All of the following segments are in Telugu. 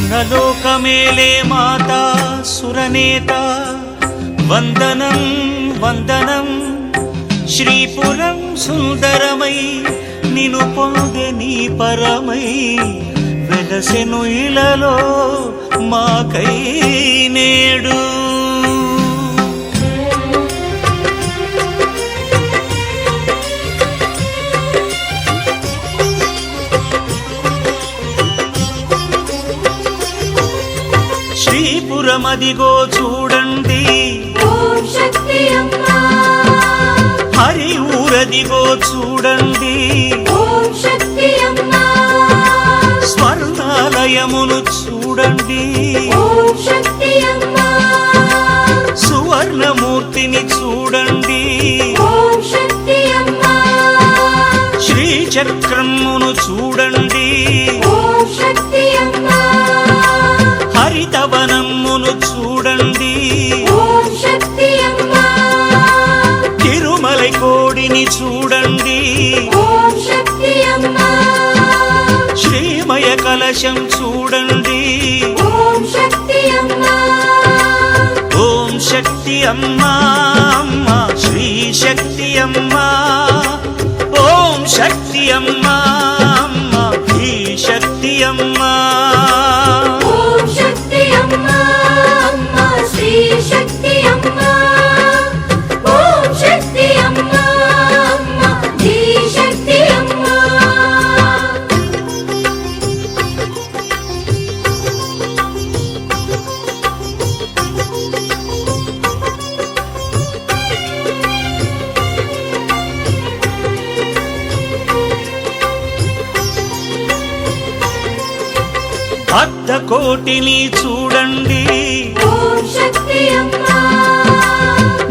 స్వర్ణలోకమేలే మాతా సురనేత వందనం వందనం. శ్రీపురం సుందరమై నిను పొందే నీ పరమై వెలసెను ఇలలో మాకై నేడు. శ్రీపురమదిగో చూడండి, హరి ఊరదిగో చూడండి, స్వర్ణాలయమును చూడండి, సువర్ణమూర్తిని చూడండి, శ్రీచక్రమును చూడండి, హరితవనమును చూడండి, తిరుమలై కోడిని చూడండి, శ్రీమయ కలశం చూడండి. ఓం శక్తి అమ్మా అమ్మా శ్రీ శక్తి అమ్మా. ఓం శక్తి అమ్మా అమ్మా శ్రీ శక్తి అమ్మా. భక్త కోటిని చూడండి,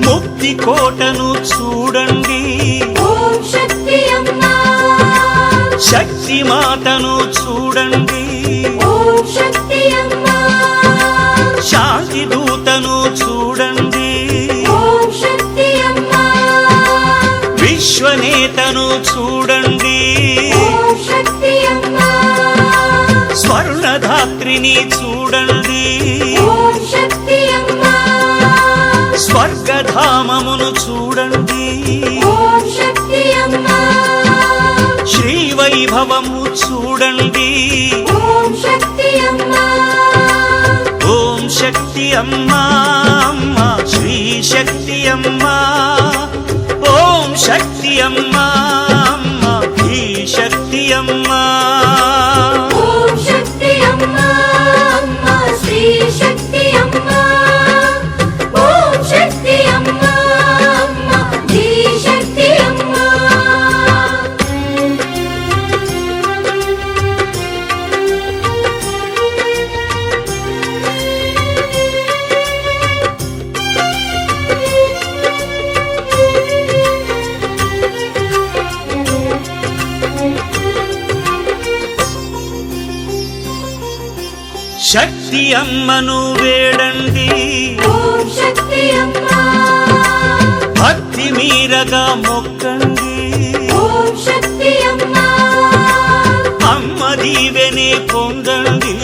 ముక్తి కోటను చూడండి, శక్తి మాతను చూడండి, శాంతి దూతను చూడండి, విశ్వనేతను చూడండి, స్వర్ణధాత్రిని చూడండి, స్వర్గధామమును చూడండి, శ్రీవైభవము చూడండి. ఓం శక్తి అమ్మా అమ్మా శ్రీ శక్తి అమ్మా. ఓం శక్తి అమ్మా అమ్మా శ్రీ శక్తి అమ్మా. శక్తి అమ్మను వేడండి, భక్తి మీరగా మొక్కండి, అమ్మ దీవెనే పొందండి,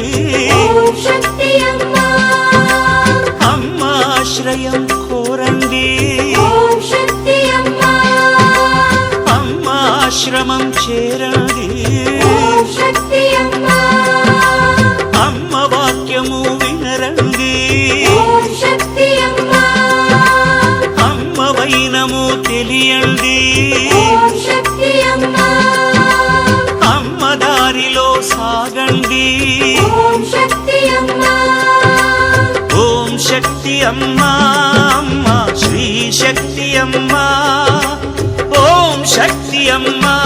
అమ్మ ఆశ్రయం కోరండి, అమ్మ ఆశ్రమం చేరండి, అమ్మ వాక్యము వినరండి, అమ్మ వైనము తెలియండి, అమ్మ దారిలో సాగండి. ఓం శక్తి అమ్మా అమ్మా శ్రీ శక్తి అమ్మా. ఓం శక్తి అమ్మా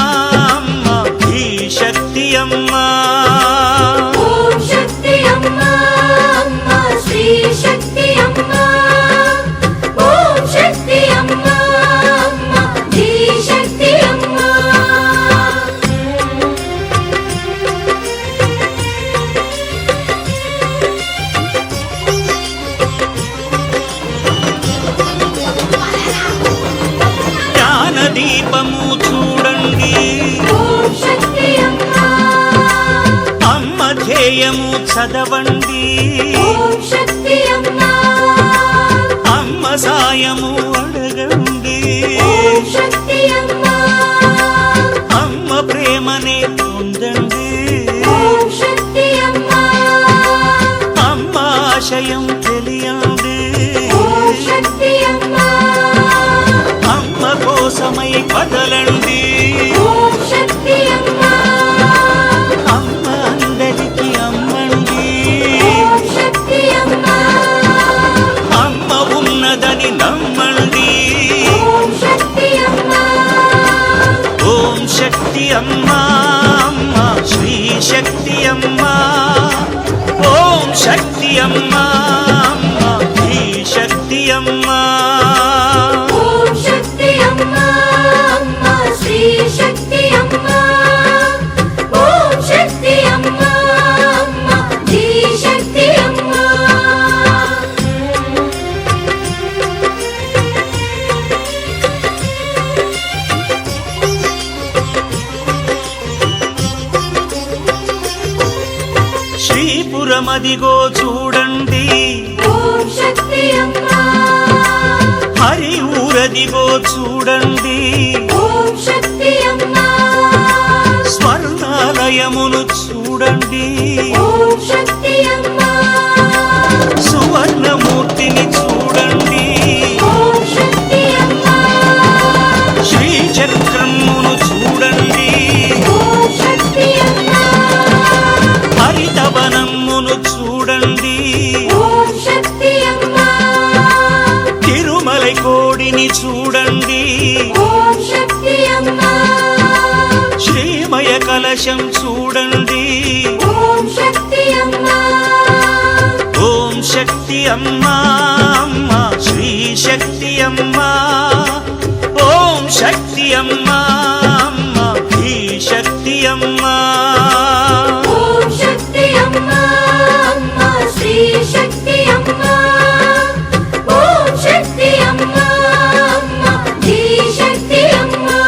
అమ్మా శ్రీ శక్తి అమ్మా. నామధేయము చదవండి. ఓం శక్తి అమ్మా. అమ్మ సాయము అడగండి. ఓం శక్తి అమ్మా. అమ్మ ప్రేమనే పొందండి. ఓం శక్తి అమ్మా. అమ్మ ఆశయం తెలియండి. ఓం శక్తి అమ్మా. అమ్మ కోసమై కదలండి. ఓం శక్తి అమ్మా. అమ్మ అందరికి అమ్మండి. ఓం శక్తి అమ్మా. అమ్మ ఉన్నదని నమ్మండి. ఓం శక్తి అమ్మా. ఓం శక్తి అమ్మా అమ్మ శ్రీ శక్తి అమ్మా. ఓం శక్తి అమ్మా అమ్మ శ్రీ శక్తి అమ్మా. ఓం శక్తి అమ్మా. అమ్మా శ్రీ శక్తి అమ్మా. ఓం శక్తి అమ్మా. అమ్మా శ్రీ శక్తి అమ్మా. శ్రీపురమదిగో చూడండి. ఓం శక్తి అమ్మా. హరి ఊరదిగో చూడండి. ఓం శక్తి అమ్మా. స్వర్ణాలయమును చూడండి. ఓం శక్తి అమ్మా. సువర్ణమూర్తిని చూడండి. ఓం శక్తి అమ్మా. శ్రీచక్రమును చూడండి. ఓం శక్తి అమ్మా. హరితవనమును చూడండి. ఓం శక్తి అమ్మా. తిరుమలై కోడిని చూడండి. ఓం శక్తి అమ్మా. శ్రీమయ కలశం చూడండి. ఓం శక్తి అమ్మా. ఓం శక్తి అమ్మా అమ్మ శ్రీ శక్తి అమ్మా. ఓం శక్తి అమ్మా అమ్మ శ్రీ శక్తి అమ్మా. ఓం శక్తి అమ్మా. అమ్మా శ్రీ శక్తి అమ్మా. ఓం శక్తి అమ్మా. అమ్మా శ్రీ శక్తి అమ్మా.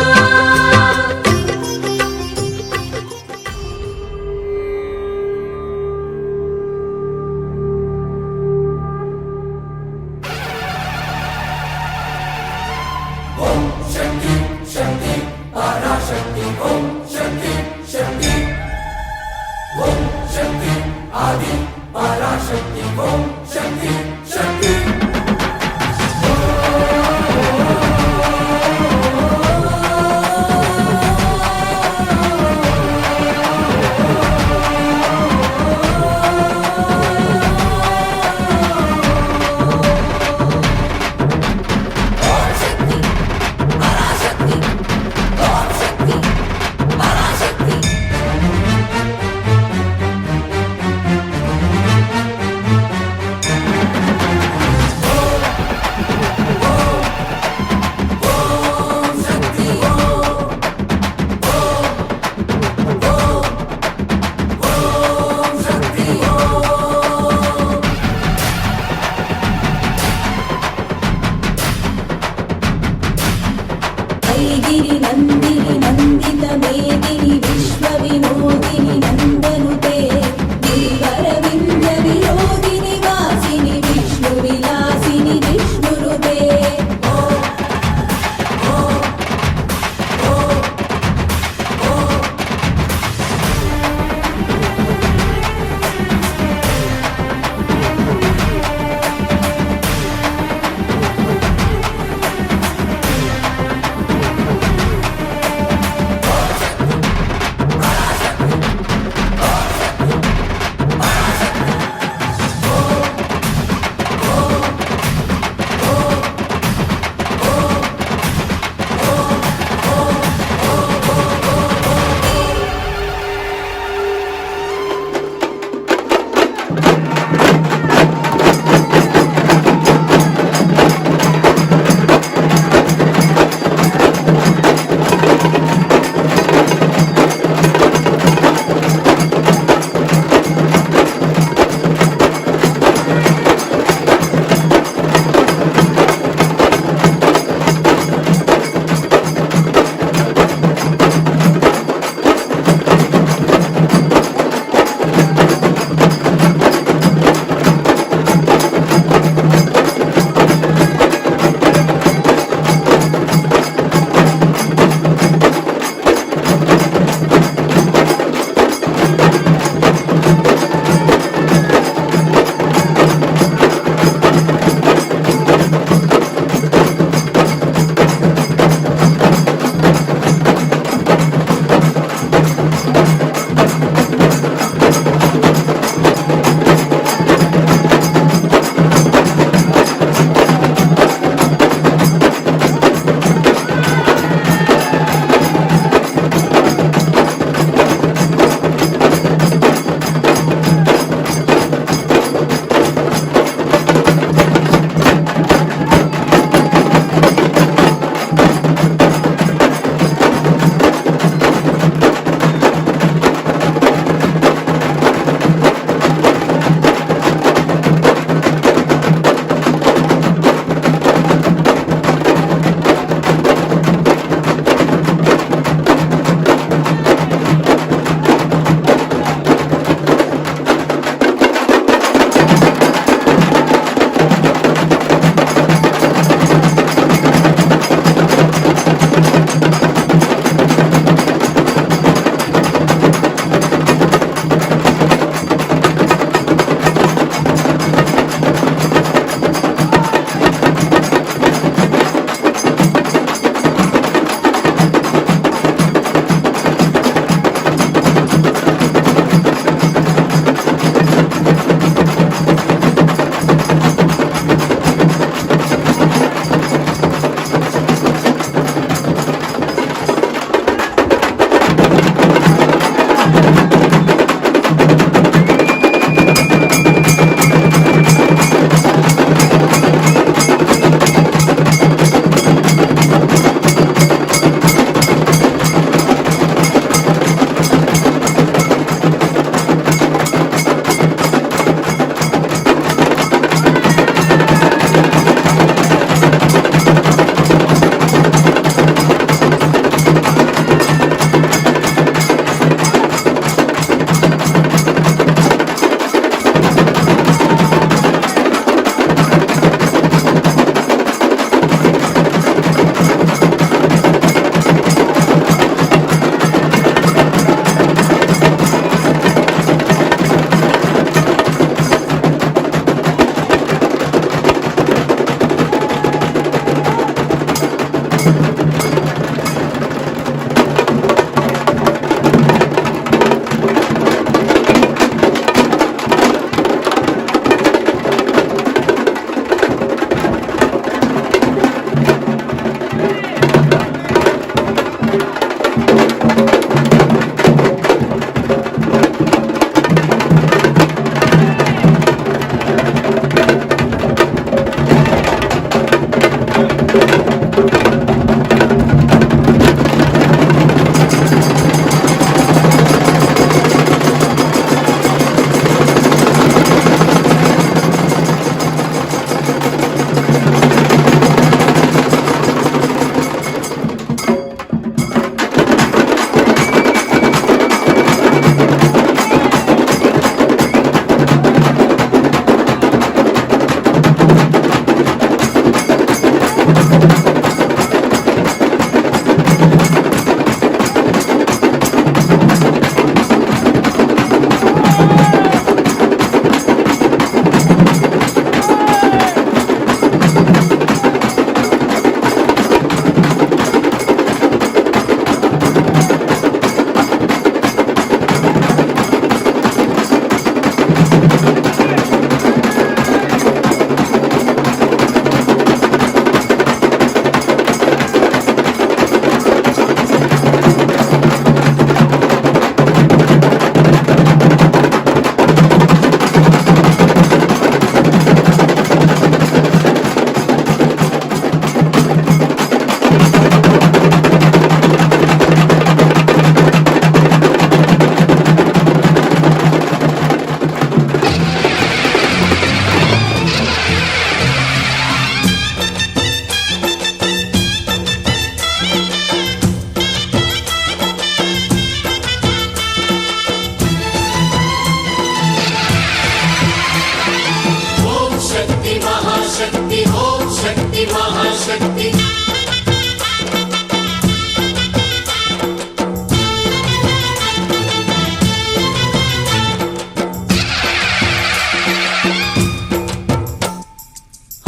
महाशक्ति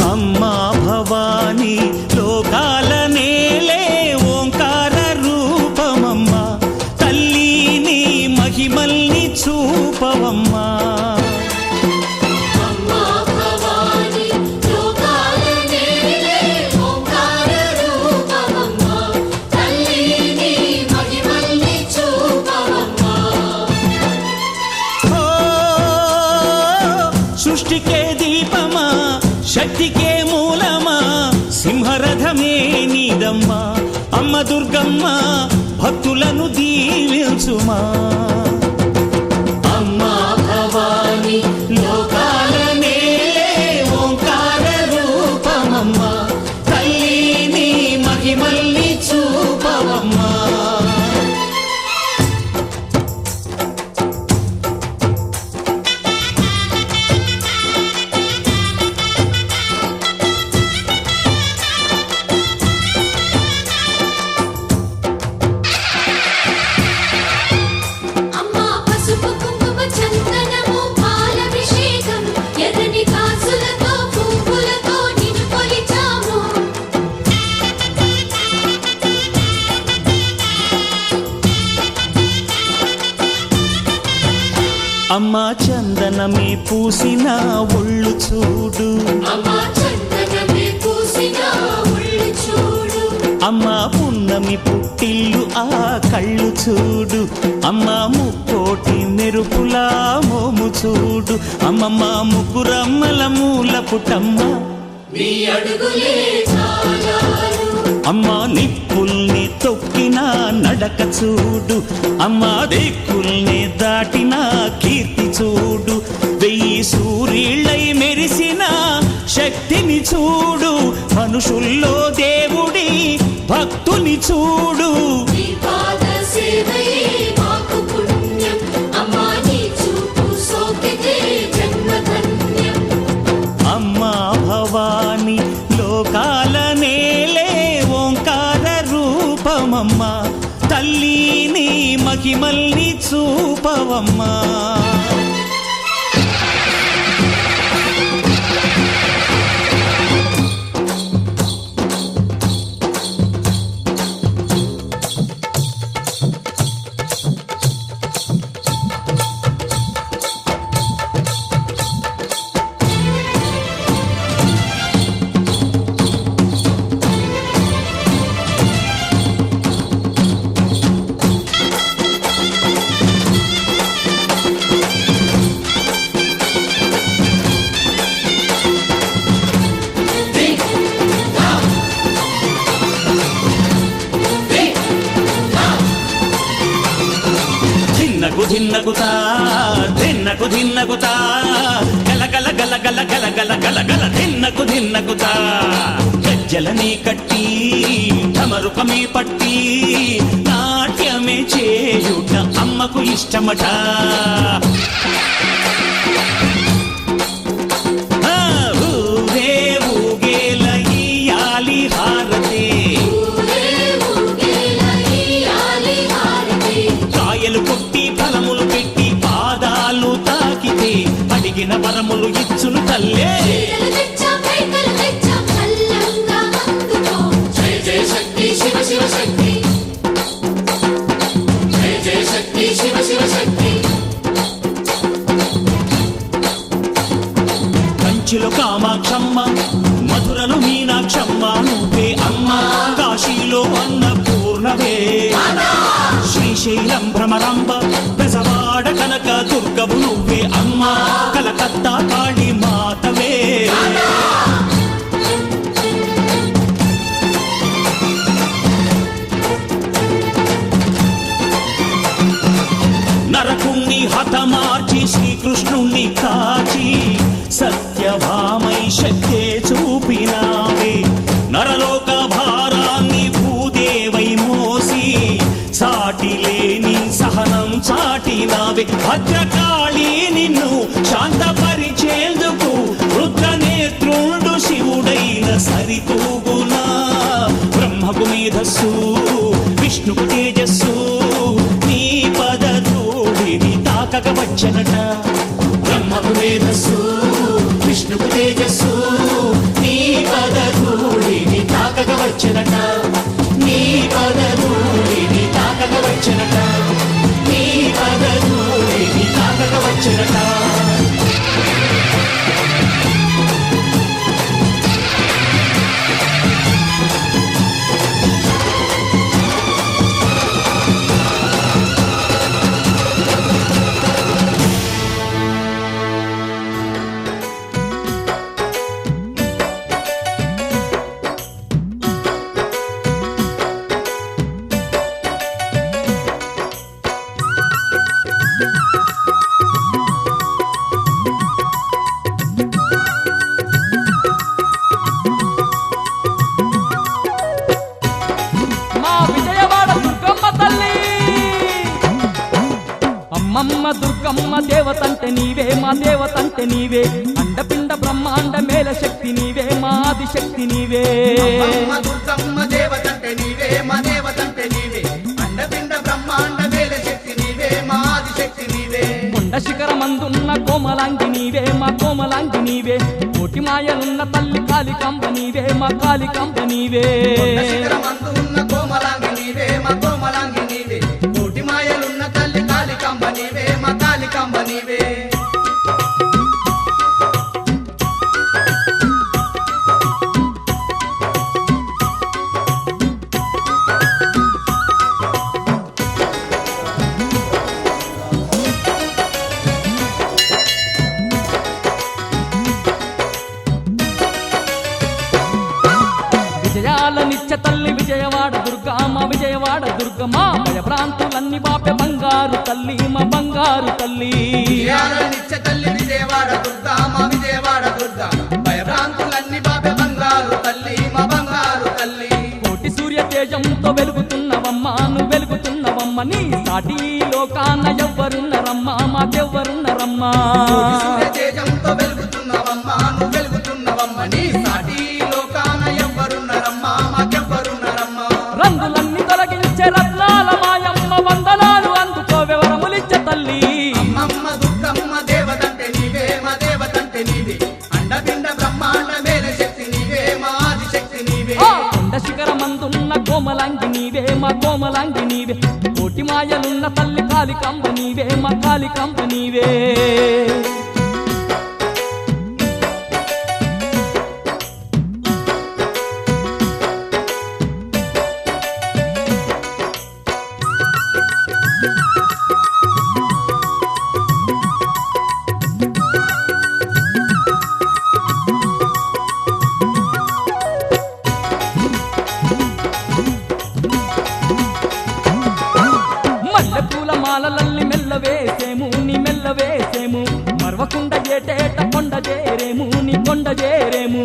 अम्मा भवानी लोकाल नेले ओंकार रूपमम्मा तल्ली नी महिमल्नि चूपवम्मा సృష్టికే దీపమా శక్తికే మూలమా సింహరథమే నీదమ్మా అమ్మ దుర్గమ్మ భక్తులను దీవించుమా అమ్మా భవాని లోకాల నేలే ఓంకార రూపమమ్మ తల్లి నీ మహిమల్ని చూపవమ్మా అమ్మా చందనమే పూసిన ఒళ్ళు చూడు అమ్మా చందనమే పూసిన ఒళ్ళు చూడు అమ్మా పున్నమి పుట్టిల్లు ఆ కళ్ళు చూడు అమ్మా ముక్కోటి మెరుపులా మోము చూడు అమ్మమ్మ ముగ్గురమ్మల మూల పుట్టమ్మ నీ అడుగులే చాలారు అమ్మా నిప్పుల్ని తొక్కిన నడక చూడు అమ్మా దిక్కుల్ని దాటిన కీర్తి చూడు వెయ్యి సూర్యుళ్ళై మెరిసిన శక్తిని చూడు మనుషుల్లో దేవుడి భక్తుని చూడు నీ పాద సేవయే మాకు పుణ్యం అమ్మా నీ చూపు సోకితే జన్మధన్యం అమ్మా భవాని లోకాల నేలే ఓంకార రూపమమ్మ తల్లి నీ మహిమల్ని చూపవమ్మా ధిన్నగుతా ధిన్నగుతా గల గల గల గల గల గల గల గల ధిన్నగుతా గజ్జలని కట్టి ఢమరుకమే పట్టి నాట్యమే చేయుట అమ్మకు ఇష్టమట ఊరే కంచిలో కామాక్షమ్మ, మధురలో మీనాక్షమ్మ నువ్వే అమ్మ, కాశీలో అన్నపూర్ణవే, శ్రీశైలం భ్రమరాంబ, బెజవాడ కనక దుర్గవు నువ్వే అమ్మ, కలకత్తా కాళీ మాతవే. నరకుణ్ణి హతమార్చి శ్రీకృష్ణుణ్ణి కాచి సత్యభామై శక్తే చూపినావే, నరలోక భారాన్ని భూదేవై మోసి సాటి లేని సహనం చాటినావే. భద్రకాళి నిన్ను శాంతపరిచేందుకు రుద్రనేత్రుండు శివుడైన సరితూగునా, బ్రహ్మకు మేధస్సు విష్ణుకు తేజస్సు నీ పదధూళిని తాకక వచ్చనట, బ్రహ్మకు మేధస్సు విష్ణుకు తేజస్సు నీ పదధూళిని తాకక వచ్చనట, నీ పదధూళిని తాకక వచ్చనట, నీ పదధూళిని తాకక వచ్చనట. అమ్మమ్మ దుర్గమ్మ దేవతంటే నీవే, మా దేవతంటే నీవే, అండపిండ బ్రహ్మాండ మేల శక్తి నీవే, మా ఆదిశక్తి నీవే. అమ్మ దుర్గమ్మ దేవతంటే నీవే, మా దేవతంటే నీవే, అండపిండ బ్రహ్మాండ మేల శక్తి నీవే, మా ఆదిశక్తి నీవే. కొండ శిఖరమందున్న కోమలాంగి నీవే, మా కోమలాంగి నీవే, కోటి మాయలున్న తల్లి కాళికాంబ నీవే, మా కాళికాంబ నీవే. శిఖరమందు ఉన్న కోమలాంగి నీవే, మా కోమలాంగి నీవే, కోటి మాయలున్న తల్లి కాళికాంబ నీవే, మా కాళికాంబ నీవే. విజయాల నిత్య తల్లి విజయవాడ దుర్గా, మా విజయవాడ దుర్గమా, భయభ్రాంతులన్నీ బాపే బంగారు తల్లి, మా బంగారు తల్లి. నిత్య తల్లి విజయవాడ దుర్గా, మా విజయవాడ దుర్గా, భయభ్రాంతులన్నీ బాబే బంగారు తల్లి, మా బంగారు తల్లి. కోటి సూర్య తేజంతో వెలుగుతున్నవమ్మా, నువ్వు వెలుగుతున్నవమ్మ, నీ సాటి లోకాన ఎవ్వరున్నరమ్మా, మాకెవ్వరున్నరమ్మా. సూర్య తేజంతో వెలుగుతున్నవమ్మా, నువ్వు వెలుగుతున్నవమ్మ, నీ సాటి లోకాన ఎవ్వరున్నరమ్మా, మాకెవ్వరున్నరమ్మా. రంగులన్నీ తొలగించే రత్నాల మాయమ్మ, వందనాలు అందుకో వివరములిచ్చే తల్లి. అమ్మమ్మ దుర్గమ్మ దేవతంటే నీవే, మా దేవతంటే నీవే, అండపిండ బ్రహ్మాండ మేల శక్తి నీవే, మా ఆదిశక్తి నీవే. కొండ శిఖరమందున్న కోమలాంగి నీవే, మా కోమలాంగి నీవే, కోటి మాయలున్న తల్లి కాళికాంబ నీవే, మా కాళికాంబ నీవే. మల్లెపూల మాలలల్లి మెల్లవేసేము, నీ మెల్లవేసేము, మరవకుండ ఏటేట కొండ చేరేము, నీ కొండ చేరేము.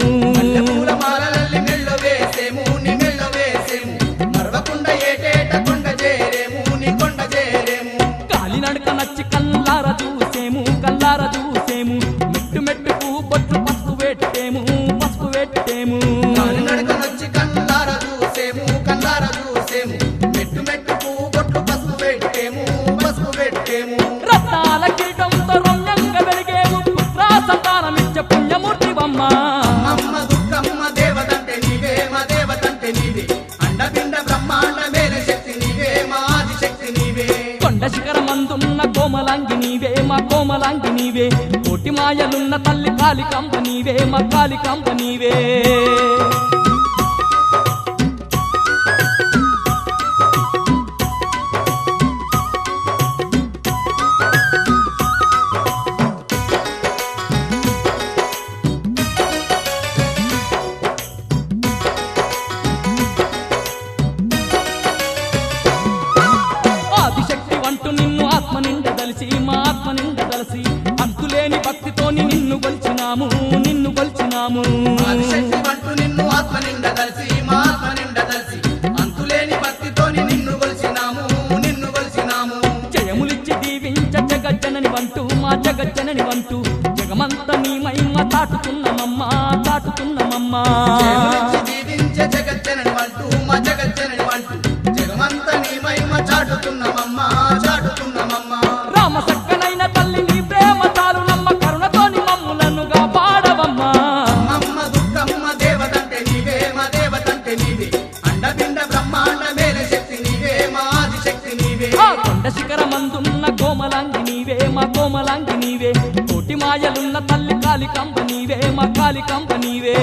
పూల మాలలల్లి మెల్ల వేసేము, నీ మెల్ల వేసేము, మరవకుండ ఏటేట కొండ చేరేము, నీ కొండ చేరేము. కాలినడక నచ్చి కల్లార చూసేము, కల్లార చూసేము, మెట్టు మెట్టుకు బొట్టు పసుపు పెట్టేము, పసుపు పెట్టేము. నడకనొచ్చి కల్లార చూసేము, కల్లార చూసేము, మెట్టు మెట్టుకు బొట్లు పసుపు పెట్టేము, పసుపు పెట్టేము. రత్నాల కిరీటంతో రమ్యంగా వెలిగేము, పుత్ర సంతానమిచ్చే పుణ్యమూర్తివమ్మ. అమ్మ దుర్గమ్మ దేవతంటే నీవే, మా దేవతంటే నీవే, అండపిండ బ్రహ్మాండ మేల శక్తి నీవే, మా ఆదిశక్తి నీవే. కొండ శిఖరమందున్న కోమలాంగి నీవే, మా కోమలాంగి నీవే, కోటి కోటి మాయలున్న తల్లి కాళికాంబ నీవే మా కాళికాంబ నీవే ఆదిశక్తి వంటూ నిన్ను ఆత్మ నిండ దలిసి మా ఆత్మ నిండ దలసి అంతులేని భక్తితోని నిన్ను కొలిచినాము నిన్ను కొలిచినాము ఆదిశక్తి అంటూ నిన్ను ఆత్మ నిండ దలిసి మా ఆత్మ నిండ దలిసి అంతులేని భక్తితోని నిన్ను కొలిచినాము నిన్ను కొలిచినాము జయములిచ్చి దీవించ జగజ్జనని వంటూ మా జగజ్జనని వంటూ జగమంత నీ మహిమ తాటుతున్నమమ్మా తాటుతున్నమమ్మా జయములిచ్చి దీవించే జగజ్జనని అంటూ మా జగజ్జనని అంటూ జగమంత నీ మహిమ చాటుతున్నమమ్మా చాటుతున్నమమ్మా రామ సక్కనైన తల్లి నీ ప్రేమ చాలునమ్మ కరుణతోని మమ్ములనుగా పాడవమ్మా అమ్మమ్మ దుర్గమ్మ దేవతంటే నీవే మా దేవతంటే నీవే అండపిండ బ్రహ్మాండ మేల శక్తి నీవే మా ఆదిశక్తి నీవే ఆ కొండ శిఖరమందున్న కోమలాంగి నీవే మా కోమలాంగి నీవే కోటి మాయలున్న తల్లి కాళికాంబ నీవే మా కాళికాంబ నీవే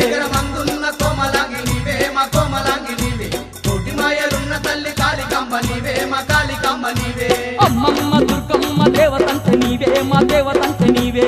శిఖరమందున్న కోమలాంగి నీవే మా కోమలాంగి నీవే కోటి మాయలున్న తల్లి కాళికాంబ నీవే మా కాళికాంబ నీవే అమ్మమ్మ దుర్గమ్మ దేవతంత నీవే మా దేవతంత నీవే